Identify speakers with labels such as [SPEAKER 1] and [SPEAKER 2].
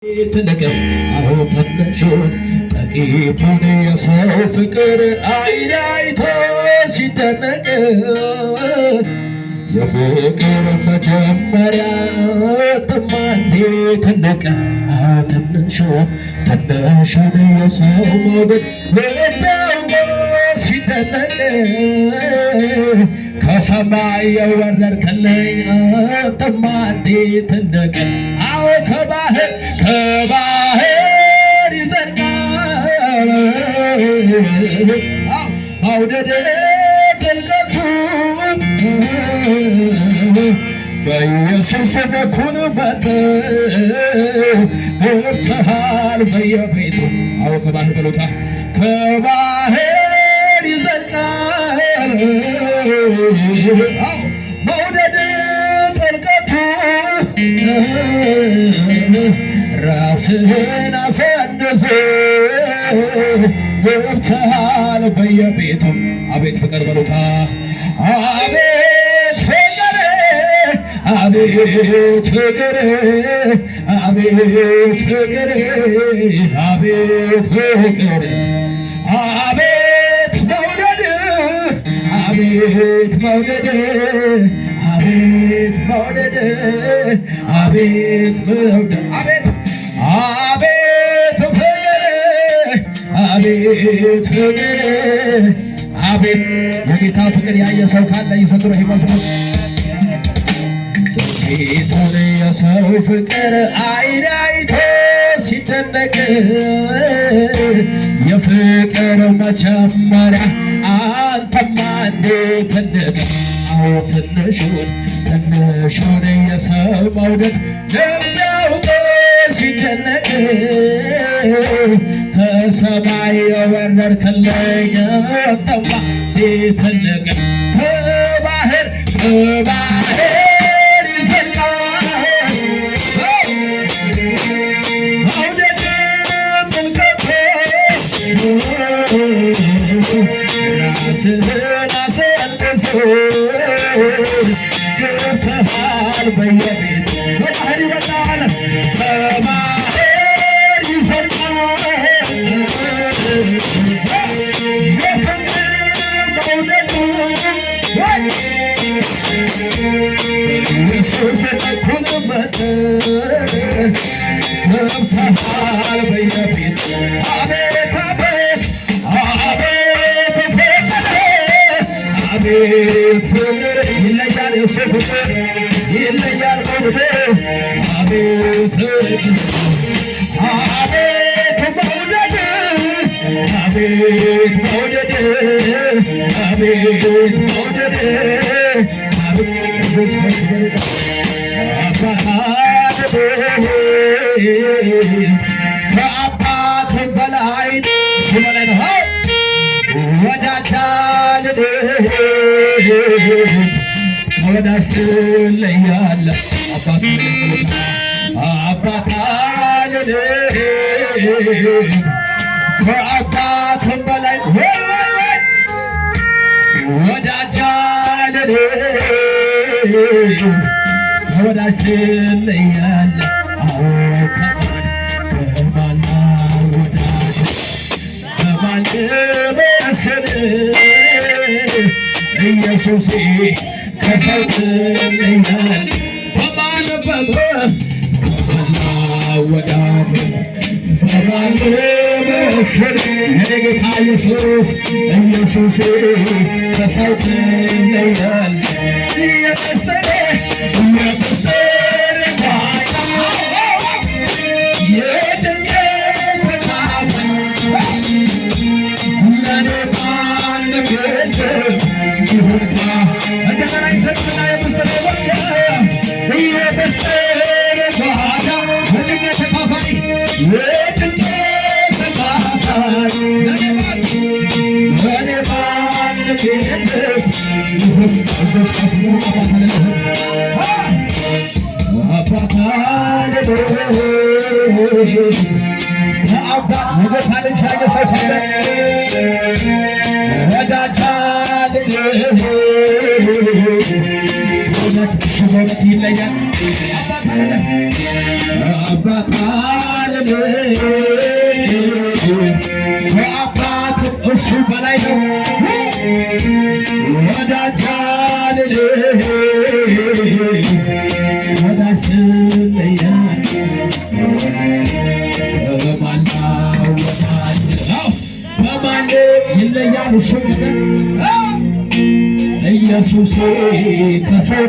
[SPEAKER 1] تنقم أو تنشوت تكيبون يسو فكر عينيتو سيدنق يفكر مجمريا تماني تنقم أو تنشوت يسو موت لباو سيدنق ከሰማይ የወረድክልኝ ተማዲ ትንደቅ አዎ ከባህር ይዘልቃል መውደድ ጥልቀቱ በኢየሱስ በኩል ገብተሃል በየቤቱ አዎ ከባህር በሎታ ከባህር ይዘልቃል መውደድ ጥልቀቱ ራስህን አሳንስ ገብተሃል በየቤቱ አቤት ፍቅር በሉታ አቤት ፍቅር አቤት ፍቅር አቤት ፍቅር አቤት ፍቅር አቤት መውደድ አቤት መውደድ አቤት መውደድ አቤት መውደድ አቤት አቤት ፍቅር አቤት ፍቅር አቤት የጌታ ፍቅር ያየ ሰው ካለ ይሰጥሮ ይመስል ጌታን የሰው ፍቅር አይን አይቶ ሲደነቅ የፍቅር መጀመሪያ አንተማ እንዴት እንደቀ አዎ ትንሹን የሰው መውደድ ልቢያውቆ ሲደነቅ ከሰማይ የወረድክልኝ አንተማ እንዴት እንደቀ ከባህር ራስህን አሳንስ ገብተሃል በየቤቱ ከባህር ይበልጣል ከባህር ይዘልቃል የፍቅር መውደዱ በኢየሱስ በኩል ገብተሃል በየቤቱ አቤት አቤት አቤት ፍቅር ይለያል የሱ ፍቅር ይለያል መውደድ አቤት አቤት መውደድ አቤት መውደድ አቤት መውደድ ከአባት በላይ እሱ በላይ ነው ወዳጃል ከወዳጅ ትለያለህ አባታል ከአባትም በላይ ወዳጃል ከወዳጅ ትለያለህ አዎ ከባድ ከማላ ወዳጅ ከማን መስል ኢየሱሴ ከሰው ትለያለህ በማን ከማላ ወዳጅ በማን መስል የኔ ጌታ ኢየሱሴ ከሰው ትለያለህ ይለያል አባታ ከአባት እሱ በላይ ነው ወዳጅ አልልህ ወዳጅ ትለያለህ በማን ይለያል እሱ ኢየሱስ ከሰው